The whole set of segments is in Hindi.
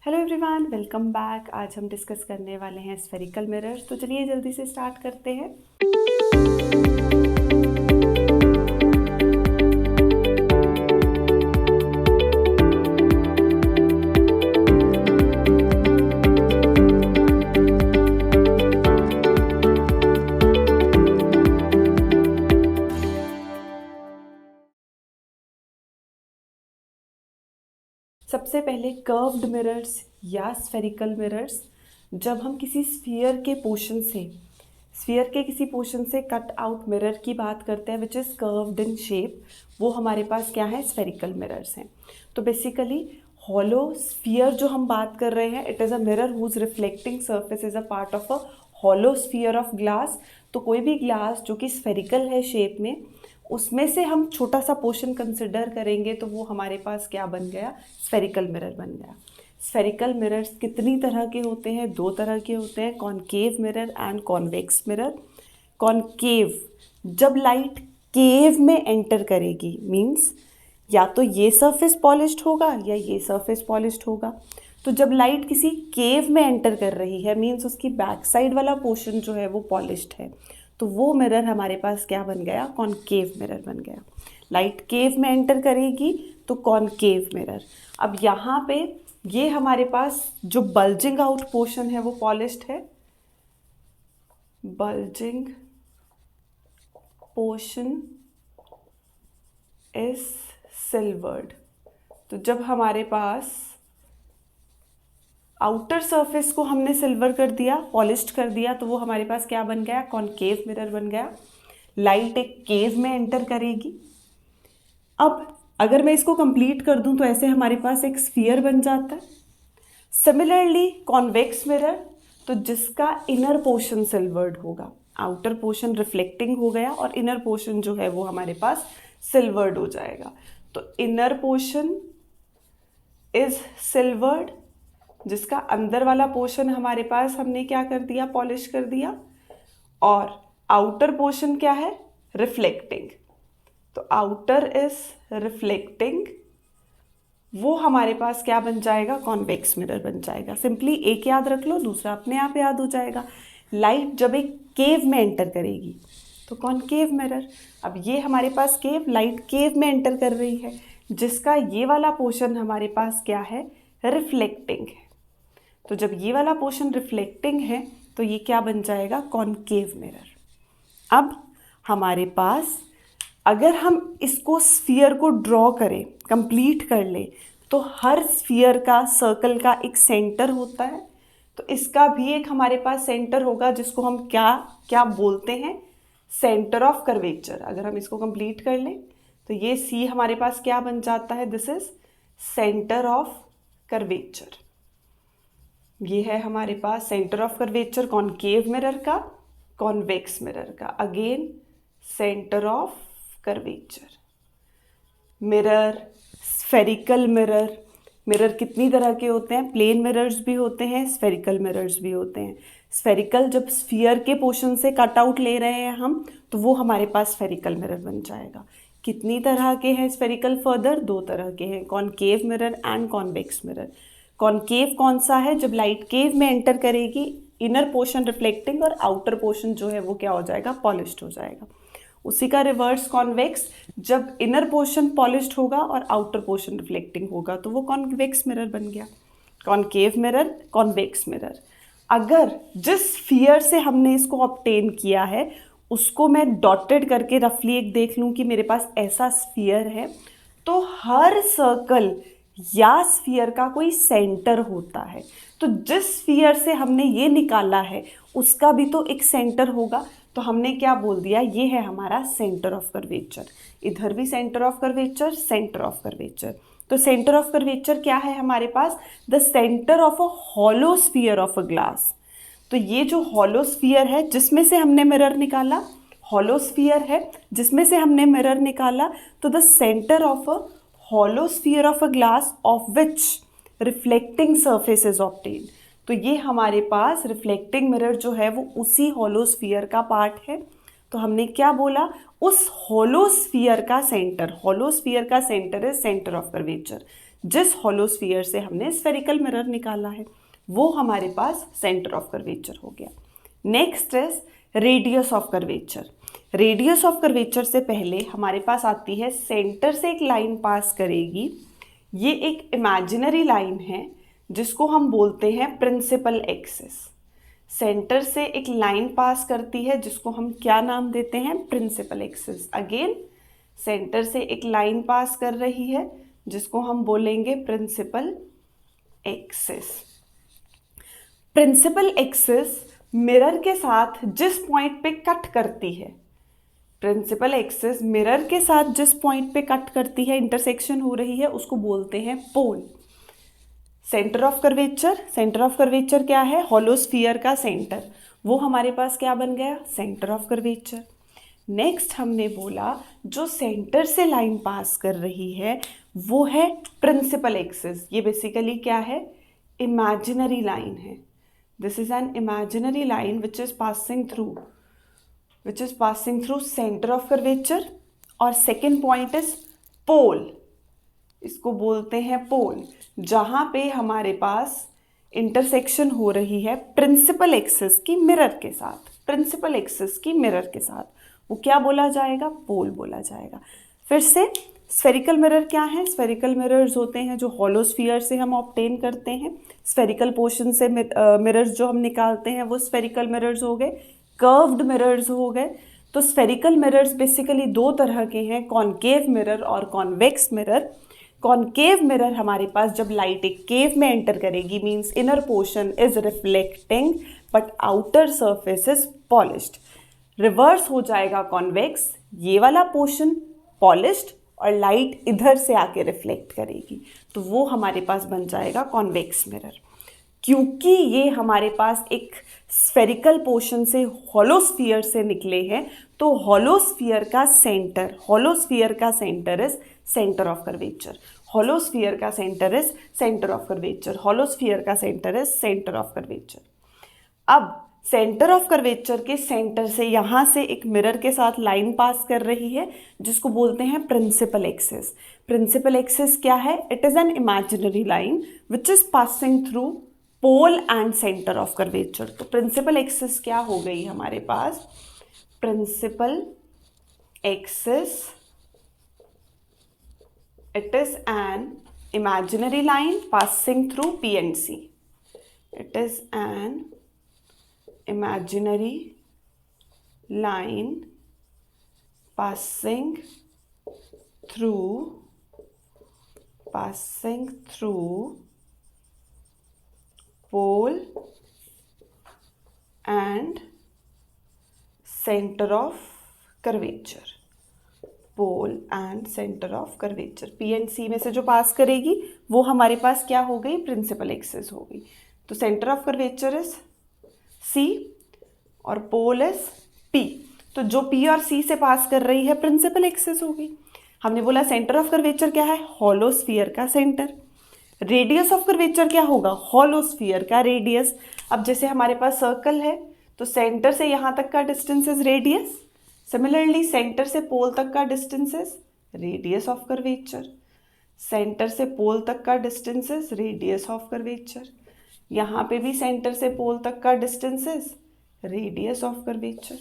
Hello everyone, welcome back. आज हम डिस्कस करने वाले हैं स्फेरिकल मिरर्स। तो चलिए जल्दी से स्टार्ट करते हैं। सबसे पहले कर्व्ड मिरर्स या स्फेरिकल मिरर्स, जब हम किसी स्फीयर के किसी पोर्शन से कट आउट मिरर की बात करते हैं which is curved in shape, वो हमारे पास क्या है, स्फेरिकल मिरर्स हैं। तो बेसिकली हॉलो स्फीयर जो हम बात कर रहे हैं, it is a mirror whose reflecting surface is a part of a hollow sphere of glass. तो कोई भी ग्लास जो कि स्फेरिकल है शेप में, उसमें से हम छोटा सा पोर्शन कंसिडर करेंगे तो वो हमारे पास क्या बन गया, स्फेरिकल मिरर बन गया। स्फेरिकल मिरर्स कितनी तरह के होते हैं? दो तरह के होते हैं, concave mirror and convex mirror. Concave, जब लाइट केव में एंटर करेगी मीन्स या तो ये सरफेस पॉलिश्ड होगा या ये सरफेस पॉलिश्ड होगा। तो जब लाइट किसी केव में एंटर कर रही है मीन्स उसकी बैक साइड वाला पोर्शन जो है वो पॉलिश्ड है, तो वो मिरर हमारे पास क्या बन गया, कॉनकेव मिरर बन गया। लाइट केव में एंटर करेगी तो कॉनकेव मिरर। अब यहाँ पे ये हमारे पास जो बल्जिंग आउट पोर्शन है वो पॉलिश्ड है, बल्जिंग पोर्शन इज सिल्वर्ड। तो जब हमारे पास आउटर सरफेस को हमने सिल्वर कर दिया, पॉलिश्ड कर दिया, तो वो हमारे पास क्या बन गया, कॉनकेव मिरर बन गया। लाइट एक केव में एंटर करेगी। अब अगर मैं इसको कंप्लीट कर दूं तो ऐसे हमारे पास एक स्फीयर बन जाता है। सिमिलरली कॉन्वेक्स मिरर, तो जिसका इनर पोर्शन सिल्वर्ड होगा, आउटर पोर्शन रिफ्लेक्टिंग हो गया और इनर पोर्शन जो है वो हमारे पास सिल्वर्ड हो जाएगा। तो इनर पोर्शन इज सिल्वर्ड, जिसका अंदर वाला पोर्शन हमारे पास हमने क्या कर दिया, पॉलिश कर दिया, और आउटर पोर्शन क्या है, रिफ्लेक्टिंग। तो आउटर इज रिफ्लेक्टिंग, वो हमारे पास क्या बन जाएगा, कॉन्वेक्स मिरर बन जाएगा। सिंपली एक याद रख लो, दूसरा अपने आप याद हो जाएगा। लाइट जब एक केव में एंटर करेगी तो कॉनकेव मिरर। अब ये हमारे पास केव, लाइट केव में एंटर कर रही है, जिसका ये वाला पोर्शन हमारे पास क्या है, रिफ्लेक्टिंग है। तो जब ये वाला पोर्शन रिफ्लेक्टिंग है तो ये क्या बन जाएगा, कॉनकेव मिरर। अब हमारे पास अगर हम इसको स्फीयर को ड्रॉ करें, कंप्लीट कर ले, तो हर स्फीयर का, सर्कल का एक सेंटर होता है। तो इसका भी एक हमारे पास सेंटर होगा जिसको हम क्या क्या बोलते हैं, सेंटर ऑफ कर्वेचर। अगर हम इसको कंप्लीट कर लें तो ये सी हमारे पास क्या बन जाता है, this is centre of curvature. ये है हमारे पास centre of curvature concave mirror का, कॉन्वेक्स मिरर का। Again centre of curvature. Mirror, spherical mirror, mirror कितनी तरह के होते हैं, प्लेन मिरर्स भी होते हैं, स्फेरिकल मिरर्स भी होते हैं। स्फेरिकल जब स्फीयर के पोर्शन से कट आउट ले रहे हैं हम, तो वो हमारे पास स्फेरिकल मिरर बन जाएगा। कितनी तरह के हैं स्फेरिकल, फर्दर दो तरह के हैं, concave mirror and convex mirror. Concave कौन सा है, जब लाइट केव में एंटर करेगी, इनर पोर्शन रिफ्लेक्टिंग और आउटर पोर्शन जो है वो क्या हो जाएगा, पॉलिश्ड हो जाएगा। उसी का रिवर्स कॉन्वेक्स, जब इनर पोर्शन पॉलिश्ड होगा और आउटर पोर्शन रिफ्लेक्टिंग होगा तो वो कॉन्वेक्स मिरर बन गया। Concave mirror, convex mirror. अगर जिस स्फीयर से हमने इसको ऑब्टेन किया है उसको मैं डॉटेड करके रफली एक देख लूँ कि मेरे पास ऐसा स्फीयर है, तो हर सर्कल या स्फीयर का कोई सेंटर होता है। तो जिस स्फीयर से हमने ये निकाला है उसका भी तो एक सेंटर होगा। तो हमने क्या बोल दिया, ये है हमारा सेंटर ऑफ कर्वेचर। इधर भी centre of curvature, centre of curvature. तो सेंटर ऑफ कर्वेचर क्या है हमारे पास, the centre of a hollow sphere of a glass. तो ये जो हॉलो स्फीयर है जिसमें से हमने मिरर निकाला, हॉलो स्फीयर है जिसमें से हमने मिरर निकाला, तो the centre of a hollow sphere of a glass of which reflecting surface is obtained। तो ये हमारे पास रिफ्लेक्टिंग मिरर जो है वो उसी हॉलो स्फीयर का पार्ट है। तो हमने क्या बोला, उस हॉलो स्फीयर का सेंटर, हॉलो स्फीयर का सेंटर है सेंटर ऑफ कर्वेचर। जिस हॉलोस्फीयर से हमने स्फेरिकल मिरर निकाला है, वो हमारे पास सेंटर ऑफ कर्वेचर हो गया। Next is radius of curvature. Radius of curvature से पहले हमारे पास आती है सेंटर से एक लाइन पास करेगी। ये एक इमेजिनरी लाइन है जिसको हम बोलते हैं प्रिंसिपल एक्सिस। सेंटर से एक लाइन पास करती है जिसको हम क्या नाम देते हैं, प्रिंसिपल एक्सिस। अगेन सेंटर से एक लाइन पास कर रही है जिसको हम बोलेंगे principal axis. Principal axis mirror के साथ जिस पॉइंट पे कट करती है, प्रिंसिपल एक्सिस मिरर के साथ जिस पॉइंट पे कट करती है, इंटरसेक्शन हो रही है, उसको बोलते हैं pole. Centre of curvature, centre of curvature क्या है, हॉलोस्फीयर का सेंटर, वो हमारे पास क्या बन गया, सेंटर ऑफ कर्वेचर। नेक्स्ट हमने बोला जो सेंटर से लाइन पास कर रही है वो है प्रिंसिपल एक्सिस। ये बेसिकली क्या है, इमेजिनरी लाइन है। This is an imaginary line which is passing through centre of curvature. और सेकेंड पॉइंट इज पोल, इसको बोलते हैं पोल, जहाँ पे हमारे पास इंटरसेक्शन हो रही है प्रिंसिपल एक्सिस की मिरर के साथ, प्रिंसिपल एक्सिस की मिरर के साथ, वो क्या बोला जाएगा, पोल बोला जाएगा। फिर से स्फेरिकल मिरर क्या है, स्फेरिकल मिरर्स होते हैं जो हॉलोस्फीयर से हम ऑब्टेन करते हैं। स्फेरिकल पोर्शन से मिरर्स जो हम निकालते हैं वो स्फेरिकल मिरर्स हो गए, कर्व्ड मिरर्स हो गए। तो स्फेरिकल मिरर्स बेसिकली दो तरह के हैं, कॉनकेव मिरर और कॉन्वेक्स मिरर। कॉनकेव मिरर हमारे पास जब लाइट एक केव में एंटर करेगी, means inner portion is reflecting but outer surface is polished. Reverse हो जाएगा कॉन्वेक्स, ये वाला पोर्शन पॉलिश्ड और लाइट इधर से आके रिफ्लेक्ट करेगी, तो वो हमारे पास बन जाएगा कॉन्वेक्स मिरर। क्योंकि ये हमारे पास एक स्फेरिकल पोर्शन से हॉलोस्फीयर से निकले हैं, तो हॉलोस्फीयर का centre is centre of curvature, hollow sphere का centre is centre of curvature, hollow sphere का centre is centre of curvature. अब सेंटर ऑफ कर्वेचर के सेंटर से यहाँ से एक मिरर के साथ लाइन पास कर रही है जिसको बोलते हैं प्रिंसिपल एक्सिस। प्रिंसिपल एक्सिस क्या है, it is an imaginary line which is passing through pole and centre of curvature. तो प्रिंसिपल एक्सिस क्या हो गई हमारे पास, principal axis it is an imaginary line passing through P and C. It is an imaginary line passing through pole and center of curvature, pole and centre of curvature. P and C में से जो पास करेगी वो हमारे पास क्या हो गई, प्रिंसिपल एक्सिस हो गई। तो centre of curvature is C और पोल इज पी, तो जो पी और सी से पास कर रही है प्रिंसिपल एक्सिस हो गई। हमने बोला सेंटर ऑफ कर्वेचर क्या है, हॉलोस्फीयर का सेंटर। रेडियस ऑफ कर्वेचर क्या होगा, हॉलोस्फीयर का रेडियस। अब जैसे हमारे पास सर्कल है तो सेंटर से यहाँ तक का distance is radius, similarly centre से पोल तक का distance is radius of curvature, centre से पोल तक का distance is radius of curvature, यहाँ पे भी सेंटर से पोल तक का distance is radius of curvature.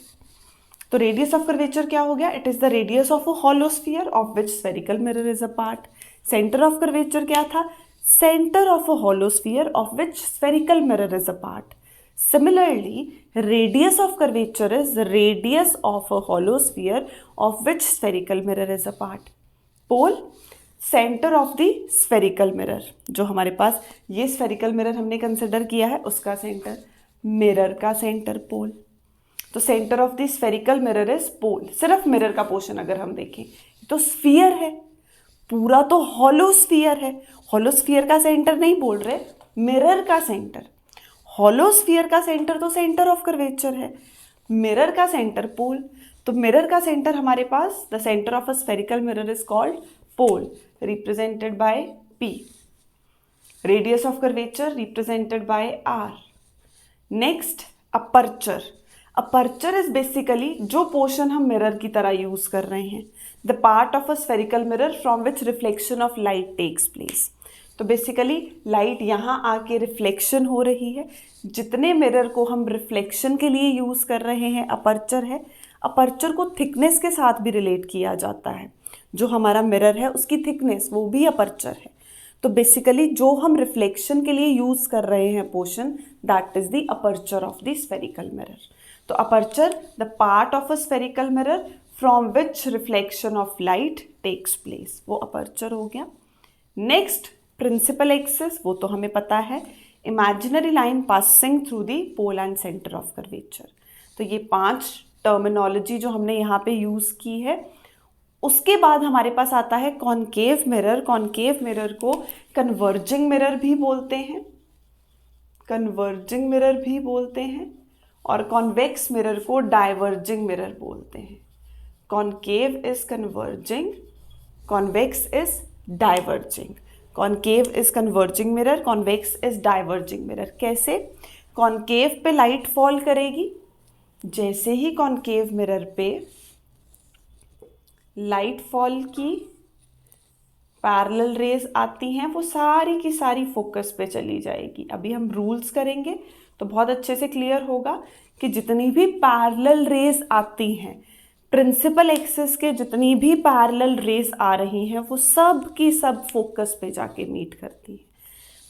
तो रेडियस ऑफ कर्वेचर क्या हो गया, it is the radius of a hollow sphere of which spherical mirror is a part. Centre of curvature क्या था, centre of a hollow sphere of which spherical mirror is a part. Similarly, radius of curvature is the radius of a holosphere of which spherical mirror is a part. Pole, center of the spherical mirror, जो हमारे पास ये spherical mirror हमने consider किया है उसका center, mirror का center pole. तो center of the spherical mirror is pole. सिर्फ mirror का portion अगर हम देखें तो sphere है, पूरा तो holosphere है, holosphere का center नहीं बोल रहे, mirror का center. हॉलोस्फीयर का सेंटर तो सेंटर ऑफ कर्वेचर है, मिरर का सेंटर पोल। तो मिरर का सेंटर हमारे पास, the centre of a spherical mirror is called pole, represented by P. Radius of curvature represented by R. Next aperture. Aperture is basically जो पोर्शन हम मिरर की तरह यूज कर रहे हैं, the part of a spherical mirror from which reflection of light takes place. तो बेसिकली लाइट यहाँ आके रिफ्लेक्शन हो रही है। जितने मिरर को हम रिफ्लेक्शन के लिए यूज़ कर रहे हैं अपर्चर है, अपर्चर को थिकनेस के साथ भी रिलेट किया जाता है। जो हमारा मिरर है उसकी थिकनेस वो भी अपर्चर है। तो बेसिकली जो हम रिफ्लेक्शन के लिए यूज़ कर रहे हैं portion, that is the aperture of the spherical mirror. तो aperture the part of a spherical mirror from which reflection of light takes place, वो अपर्चर हो गया। नेक्स्ट प्रिंसिपल एक्सिस, वो तो हमें पता है, imaginary line passing through the pole and centre of curvature. तो ये 5 टर्मिनोलॉजी जो हमने यहाँ पे यूज़ की है। उसके बाद हमारे पास आता है कॉनकेव मिरर। कॉनकेव मिरर को कन्वर्जिंग मिरर भी बोलते हैं, कन्वर्जिंग मिरर भी बोलते हैं, और कॉन्वेक्स मिरर को डाइवर्जिंग मिरर बोलते हैं। Concave is converging, convex is diverging. Concave is converging mirror, convex is diverging mirror. कैसे? कॉनकेव पे लाइट फॉल करेगी, जैसे ही कॉनकेव मिरर पे लाइट फॉल की पैरेलल रेज आती हैं, वो सारी की सारी फोकस पे चली जाएगी। अभी हम रूल्स करेंगे तो बहुत अच्छे से क्लियर होगा कि जितनी भी पैरेलल रेज आती हैं, प्रिंसिपल एक्सिस के जितनी भी पैरेलल रेज आ रही हैं, वो सब की सब फोकस पे जाके मीट करती हैं।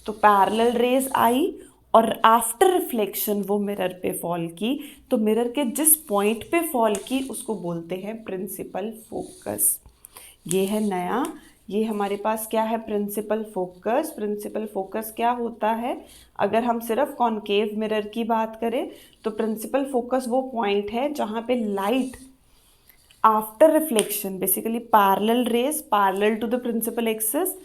तो पैरेलल रेज आई और आफ्टर रिफ्लेक्शन वो मिरर पे फॉल की, तो मिरर के जिस पॉइंट पे फॉल की उसको बोलते हैं प्रिंसिपल फोकस। ये है नया, ये हमारे पास क्या है? Principal focus. प्रिंसिपल फोकस क्या होता है? अगर हम सिर्फ कॉनकेव मिरर की बात करें तो प्रिंसिपल फोकस वो पॉइंट है जहाँ पे light after reflection, basically parallel rays parallel to the principal axis,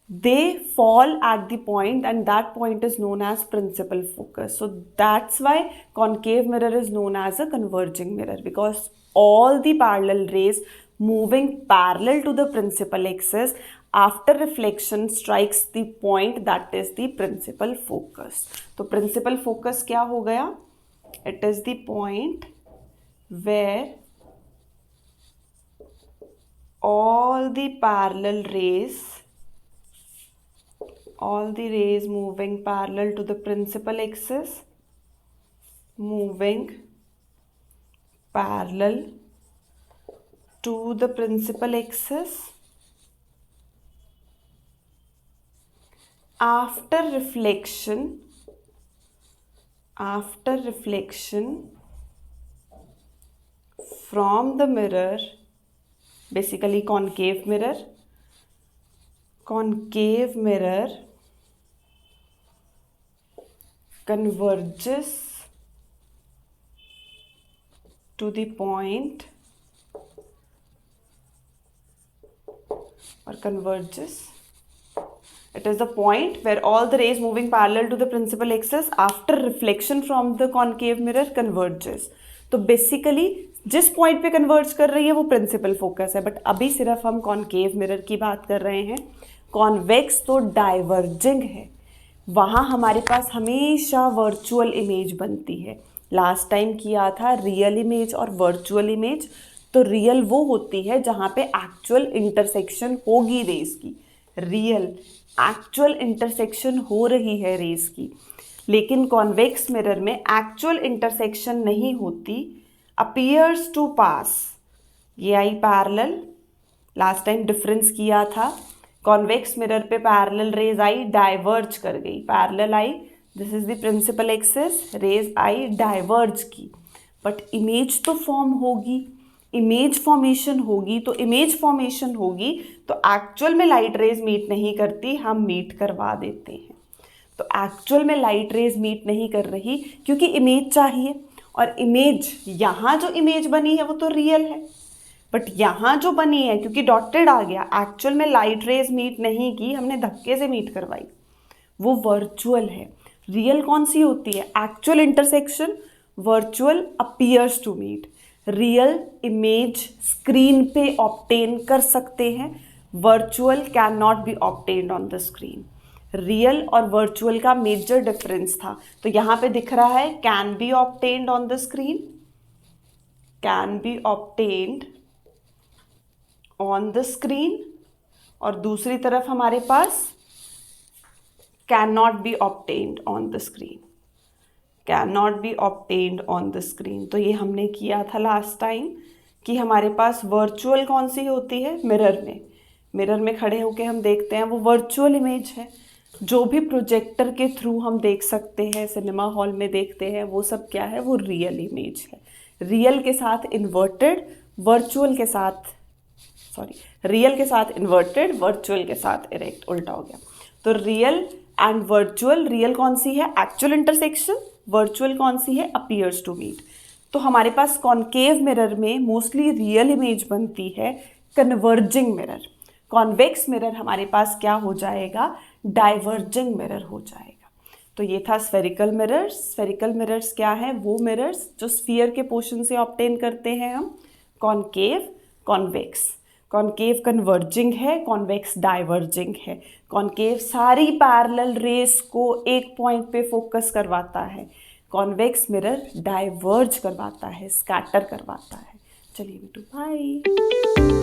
they fall at the point and that point is known as principal focus. So that's why concave mirror is known as a converging mirror, because all the parallel rays moving parallel to the principal axis after reflection strikes the point that is the principal focus. तो principal focus क्या हो गया? It is the point where all the parallel rays moving parallel to the principal axis, moving parallel to the principal axis after reflection from the mirror, basically concave mirror converges to the point or converges. It is the point where all the rays moving parallel to the principal axis after reflection from the concave mirror converges. तो बेसिकली जिस पॉइंट पे कन्वर्ज कर रही है वो प्रिंसिपल फोकस है, बट अभी सिर्फ हम कॉनकेव मिरर की बात कर रहे हैं। कॉन्वेक्स तो डाइवर्जिंग है, वहाँ हमारे पास हमेशा वर्चुअल इमेज बनती है। लास्ट टाइम किया था रियल इमेज और वर्चुअल इमेज। तो रियल वो होती है जहाँ पे एक्चुअल इंटरसेक्शन होगी रेज की, रियल एक्चुअल इंटरसेक्शन हो रही है रेज की। लेकिन कॉन्वेक्स मिरर में एक्चुअल इंटरसेक्शन नहीं होती, अपीयर्स टू पास। ये आई पैरेलल, लास्ट टाइम डिफरेंस किया था। कॉन्वेक्स मिरर पे पैरेलल रेज आई, डाइवर्ज कर गई, पैरेलल आई, this is the principal axis, rays आई डाइवर्ज की, बट इमेज तो फॉर्म होगी, इमेज फॉर्मेशन होगी। तो इमेज फॉर्मेशन होगी तो एक्चुअल में लाइट रेज मीट नहीं करती, हम मीट करवा देते हैं। तो एक्चुअल में लाइट रेज मीट नहीं कर रही क्योंकि इमेज चाहिए, और इमेज यहाँ जो इमेज बनी है वो तो रियल है, बट यहाँ जो बनी है क्योंकि डॉटेड आ गया, एक्चुअल में लाइट रेज मीट नहीं की, हमने धक्के से मीट करवाई, वो वर्चुअल है। रियल कौन सी होती है? Actual intersection, virtual appears to meet. Real image screen पे ऑब्टेन कर सकते हैं, virtual can not be obtained on the screen. Real और वर्चुअल का मेजर डिफरेंस था, तो यहाँ पे दिख रहा है can be obtained on the screen, can be obtained on the screen, और दूसरी तरफ हमारे पास can not be obtained on the screen, can not be obtained on the screen. तो ये हमने किया था लास्ट टाइम कि हमारे पास वर्चुअल कौन सी होती है, मिरर में, मिरर में खड़े होके हम देखते हैं वो वर्चुअल इमेज है। जो भी प्रोजेक्टर के थ्रू हम देख सकते हैं, सिनेमा हॉल में देखते हैं, वो सब क्या है, वो रियल इमेज है। रियल के साथ इन्वर्टेड, वर्चुअल के साथ, रियल के साथ इन्वर्टेड, वर्चुअल के साथ इरेक्ट, उल्टा हो गया। तो रियल एंड वर्चुअल, रियल कौन सी है, एक्चुअल इंटरसेक्शन, वर्चुअल कौन सी है, अपीयर्स टू मीट। तो हमारे पास कॉनकेव मिरर में मोस्टली रियल इमेज बनती है, कन्वर्जिंग मिरर। कॉन्वेक्स मिरर हमारे पास क्या हो जाएगा, डाइवर्जिंग मिरर हो जाएगा। तो ये था स्फेरिकल मिरर्स। स्फेरिकल मिरर्स क्या है, वो मिरर्स जो स्फीयर के पोर्शन से ऑब्टेन करते हैं हम। Concave, convex. कॉनकेव कन्वर्जिंग है, कॉन्वेक्स डाइवर्जिंग है। कॉनकेव सारी पैरेलल रेस को एक पॉइंट पे फोकस करवाता है, कॉन्वेक्स मिरर डाइवर्ज करवाता है, स्कैटर करवाता है। चलिए बेटू, बाय।